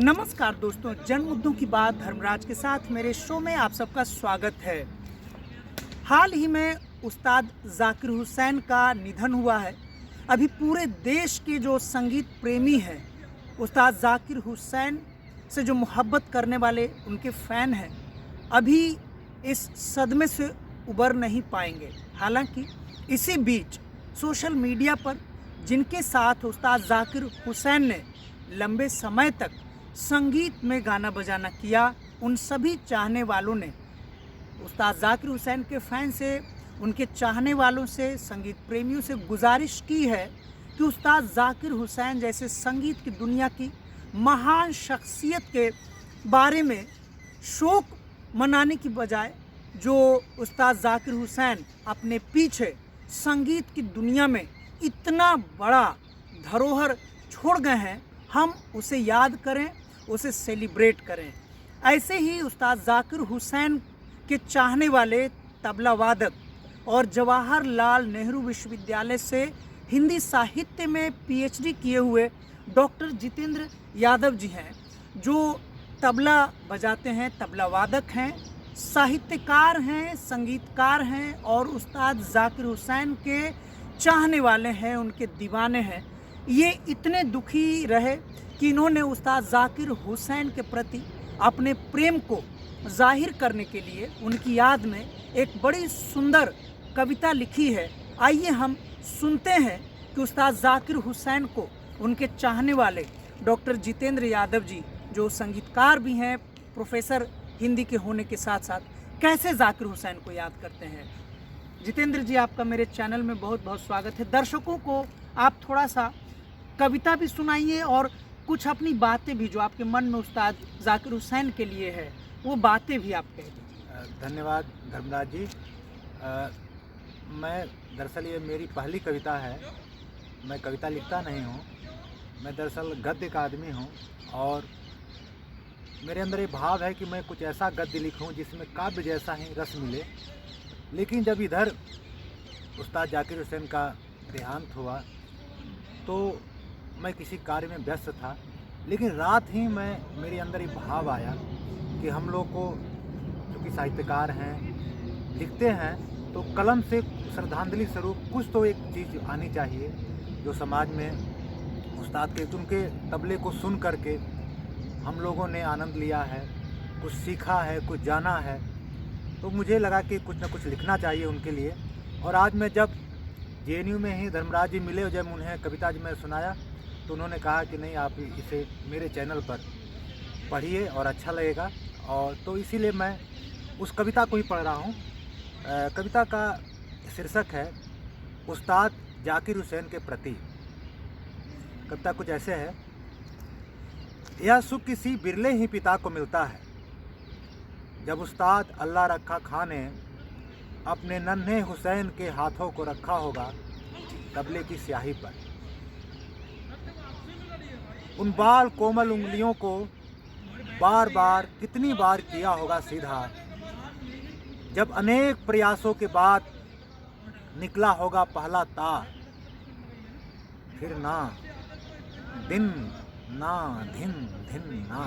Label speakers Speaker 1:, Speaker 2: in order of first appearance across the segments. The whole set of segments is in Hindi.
Speaker 1: नमस्कार दोस्तों, जन मुद्दों की बात धर्मराज के साथ मेरे शो में आप सबका स्वागत है। हाल ही में उस्ताद जाकिर हुसैन का निधन हुआ है। अभी पूरे देश के जो संगीत प्रेमी हैं, उस्ताद जाकिर हुसैन से जो मोहब्बत करने वाले उनके फ़ैन हैं, अभी इस सदमे से उबर नहीं पाएंगे। हालांकि इसी बीच सोशल मीडिया पर जिनके साथ उस्ताद जाकिर हुसैन ने लंबे समय तक संगीत में गाना बजाना किया, उन सभी चाहने वालों ने उस्ताद जाकिर हुसैन के फ़ैन से, उनके चाहने वालों से, संगीत प्रेमियों से गुजारिश की है कि उस्ताद जाकिर हुसैन जैसे संगीत की दुनिया की महान शख्सियत के बारे में शोक मनाने की बजाय जो उस्ताद जाकिर हुसैन अपने पीछे संगीत की दुनिया में इतना बड़ा धरोहर छोड़ गए हैं, हम उसे याद करें, उसे सेलिब्रेट करें। ऐसे ही उस्ताद जाकिर हुसैन के चाहने वाले तबला वादक और जवाहरलाल नेहरू विश्वविद्यालय से हिंदी साहित्य में पीएचडी किए हुए डॉक्टर जितेंद्र यादव जी हैं, जो तबला बजाते हैं, तबला वादक हैं, साहित्यकार हैं, संगीतकार हैं और उस्ताद जाकिर हुसैन के चाहने वाले हैं, उनके दीवाने हैं। ये इतने दुखी रहे कि इन्होंने उस्ताद जाकिर हुसैन के प्रति अपने प्रेम को जाहिर करने के लिए उनकी याद में एक बड़ी सुंदर कविता लिखी है। आइए हम सुनते हैं कि उस्ताद जाकिर हुसैन को उनके चाहने वाले डॉक्टर जितेंद्र यादव जी, जो संगीतकार भी हैं, प्रोफेसर हिंदी के होने के साथ साथ, कैसे जाकिर हुसैन को याद करते हैं। जितेंद्र जी, आपका मेरे चैनल में बहुत बहुत स्वागत है। दर्शकों को आप थोड़ा सा कविता भी सुनाइए और कुछ अपनी बातें भी जो आपके मन में उस्ताद जाकिर हुसैन के लिए है, वो बातें भी आप कह दीजिए।
Speaker 2: धन्यवाद धर्मराज जी। मैं दरअसल ये मेरी पहली कविता है। मैं कविता लिखता नहीं हूँ, मैं दरअसल गद्य का आदमी हूँ और मेरे अंदर ये भाव है कि मैं कुछ ऐसा गद्य लिखूँ जिसमें काव्य जैसा ही रस मिले। लेकिन जब इधर उस्ताद जाकिर हुसैन का देहांत हुआ तो मैं किसी कार्य में व्यस्त था, लेकिन रात ही मेरे अंदर ये भाव आया कि हम लोग को क्योंकि साहित्यकार हैं, लिखते हैं, तो कलम से श्रद्धांजलि स्वरूप कुछ तो एक चीज़ आनी चाहिए जो समाज में उस्ताद के, उनके तबले को सुन करके हम लोगों ने आनंद लिया है, कुछ सीखा है, कुछ जाना है। तो मुझे लगा कि कुछ ना कुछ लिखना चाहिए उनके लिए। और आज मैं जब जेएनयू में ही धर्मराज जी मिले और जब उन्हें कविता जी मैं सुनाया तो उन्होंने कहा कि नहीं, आप इसे मेरे चैनल पर पढ़िए और अच्छा लगेगा। और तो इसीलिए मैं उस कविता को ही पढ़ रहा हूँ। कविता का शीर्षक है उस्ताद जाकिर हुसैन के प्रति। कविता कुछ ऐसे है। यह सुख किसी बिरले ही पिता को मिलता है, जब उस्ताद अल्लाह रखा खां ने अपने नन्हे हुसैन के हाथों को रखा होगा तबले की स्याही पर। उन बाल कोमल उंगलियों को बार बार कितनी बार किया होगा सीधा, जब अनेक प्रयासों के बाद निकला होगा पहला तार। फिर ना दिन ना धिन धिन ना,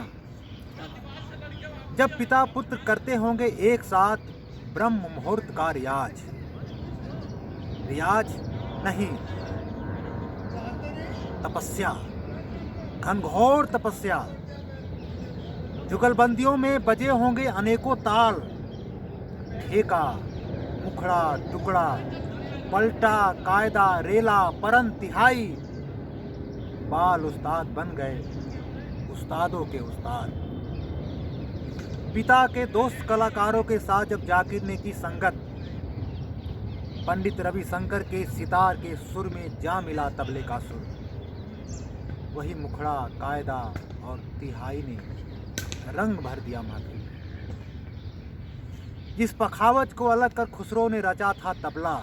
Speaker 2: जब पिता पुत्र करते होंगे एक साथ ब्रह्म मुहूर्त का रियाज। रियाज नहीं, तपस्या, घनघोर तपस्या। जुगलबंदियों में बजे होंगे अनेकों ताल, ठेका, मुखड़ा, टुकड़ा, पलटा, कायदा, रेला, परन, तिहाई। बाल उस्ताद बन गए, उस्तादों के उस्ताद। पिता के दोस्त कलाकारों के साथ जब जाकिर ने की संगत, पंडित रविशंकर के सितार के सुर में जा मिला तबले का सुर। वही मुखड़ा, कायदा और तिहाई ने रंग भर दिया माथे में। जिस पखावज को अलग कर खुसरो ने रचा था तबला,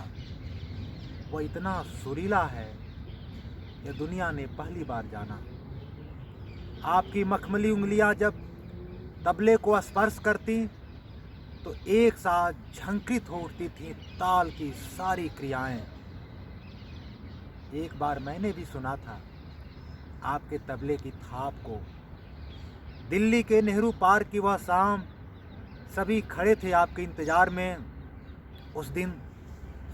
Speaker 2: वह इतना सुरीला है यह दुनिया ने पहली बार जाना। आपकी मखमली उंगलियां जब तबले को स्पर्श करती तो एक साथ झंकृत हो उठती थी ताल की सारी क्रियाएं। एक बार मैंने भी सुना था आपके तबले की थाप को दिल्ली के नेहरू पार्क की वह शाम, सभी खड़े थे आपके इंतज़ार में। उस दिन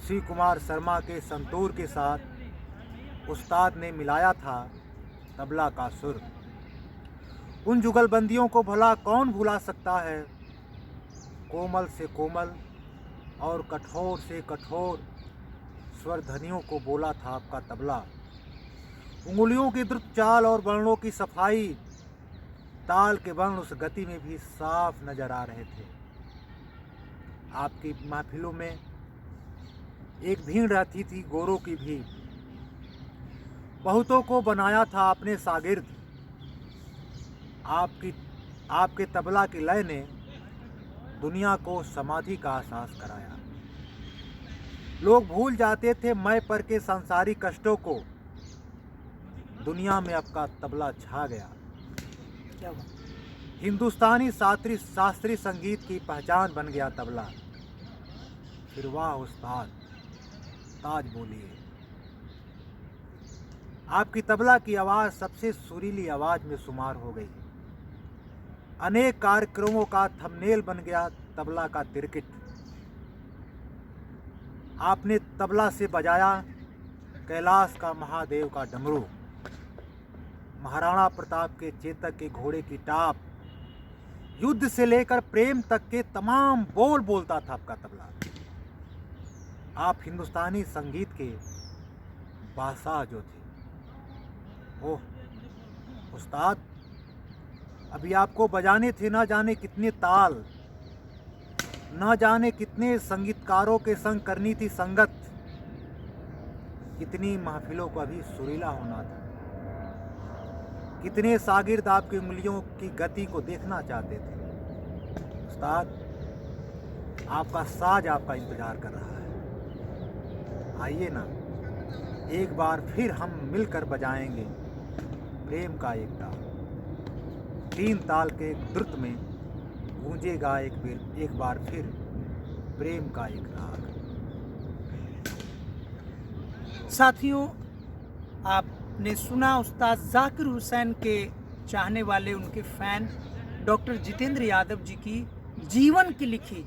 Speaker 2: शिव कुमार शर्मा के संतूर के साथ उस्ताद ने मिलाया था तबला का सुर। उन जुगलबंदियों को भला कौन भुला सकता है। कोमल से कोमल और कठोर से कठोर स्वर ध्वनियों को बोला था आपका तबला। उंगलियों की द्रुत चाल और वर्णों की सफाई, ताल के वर्ण उस गति में भी साफ नजर आ रहे थे। आपकी महफिलों में एक भीड़ रहती थी, गोरों की भीड़। बहुतों को बनाया था आपने शागिर्द। आपके तबला की लय ने दुनिया को समाधि का एहसास कराया। लोग भूल जाते थे मैं पर के सांसारिक कष्टों को। दुनिया में आपका तबला छा गया।
Speaker 1: क्या बात।
Speaker 2: हिंदुस्तानी शास्त्रीय संगीत की पहचान बन गया तबला। फिर वाह उस्ताद, ताज बोलिए। आपकी तबला की आवाज़ सबसे सुरीली आवाज़ में शुमार हो गई। अनेक कार्यक्रमों का थंबनेल बन गया तबला का तिरकिट। आपने तबला से बजाया कैलाश का महादेव का डमरू, महाराणा प्रताप के चेतक के घोड़े की टाप, युद्ध से लेकर प्रेम तक के तमाम बोल बोलता था आपका तबला। आप हिंदुस्तानी संगीत के बादशाह जो थे। ओह उस्ताद, अभी आपको बजाने थे ना जाने कितने ताल, ना जाने कितने संगीतकारों के संग करनी थी संगत। कितनी महफिलों को अभी सुरीला होना था। कितने शागिर्द आपकी उंगलियों की गति को देखना चाहते थे। उस्ताद, आपका साज आपका इंतजार कर रहा है। आइए ना, एक बार फिर हम मिलकर बजाएंगे प्रेम का एक ताल। 3 ताल के द्रुत में गूंजेगा एक बार फिर प्रेम का एक राग।
Speaker 1: साथियों, आपने सुना उस्ताद जाकिर हुसैन के चाहने वाले, उनके फैन डॉक्टर जितेंद्र यादव जी की जीवन की लिखी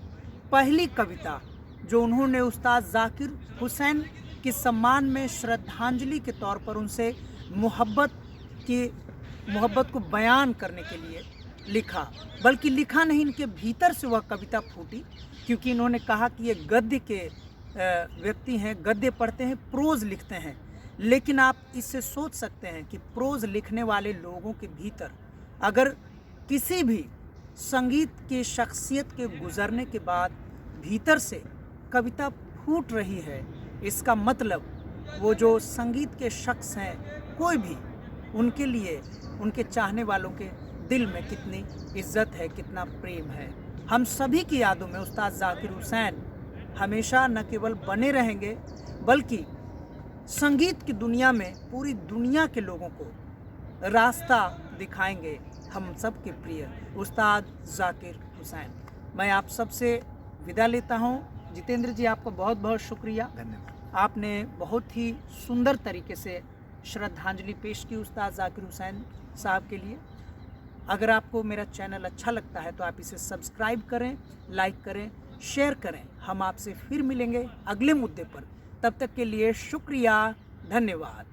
Speaker 1: पहली कविता, जो उन्होंने उस्ताद जाकिर हुसैन के सम्मान में श्रद्धांजलि के तौर पर उनसे मोहब्बत को बयान करने के लिए लिखा। बल्कि लिखा नहीं, इनके भीतर से वह कविता फूटी, क्योंकि इन्होंने कहा कि ये गद्य के व्यक्ति हैं, गद्य पढ़ते हैं, प्रोज लिखते हैं। लेकिन आप इससे सोच सकते हैं कि प्रोज लिखने वाले लोगों के भीतर अगर किसी भी संगीत की शख्सियत के गुजरने के बाद भीतर से कविता फूट रही है, इसका मतलब वो जो संगीत के शख्स हैं, कोई भी, उनके लिए, उनके चाहने वालों के दिल में कितनी इज्जत है, कितना प्रेम है। हम सभी की यादों में उस्ताद जाकिर हुसैन हमेशा न केवल बने रहेंगे, बल्कि संगीत की दुनिया में पूरी दुनिया के लोगों को रास्ता दिखाएंगे हम सब के प्रिय उस्ताद जाकिर हुसैन। मैं आप सबसे विदा लेता हूं। जितेंद्र जी, आपका बहुत बहुत शुक्रिया।
Speaker 2: धन्यवाद।
Speaker 1: आपने बहुत ही सुंदर तरीके से श्रद्धांजलि पेश की उस्ताद जाकिर हुसैन साहब के लिए। अगर आपको मेरा चैनल अच्छा लगता है तो आप इसे सब्सक्राइब करें, लाइक करें, शेयर करें। हम आपसे फिर मिलेंगे अगले मुद्दे पर। तब तक के लिए शुक्रिया, धन्यवाद।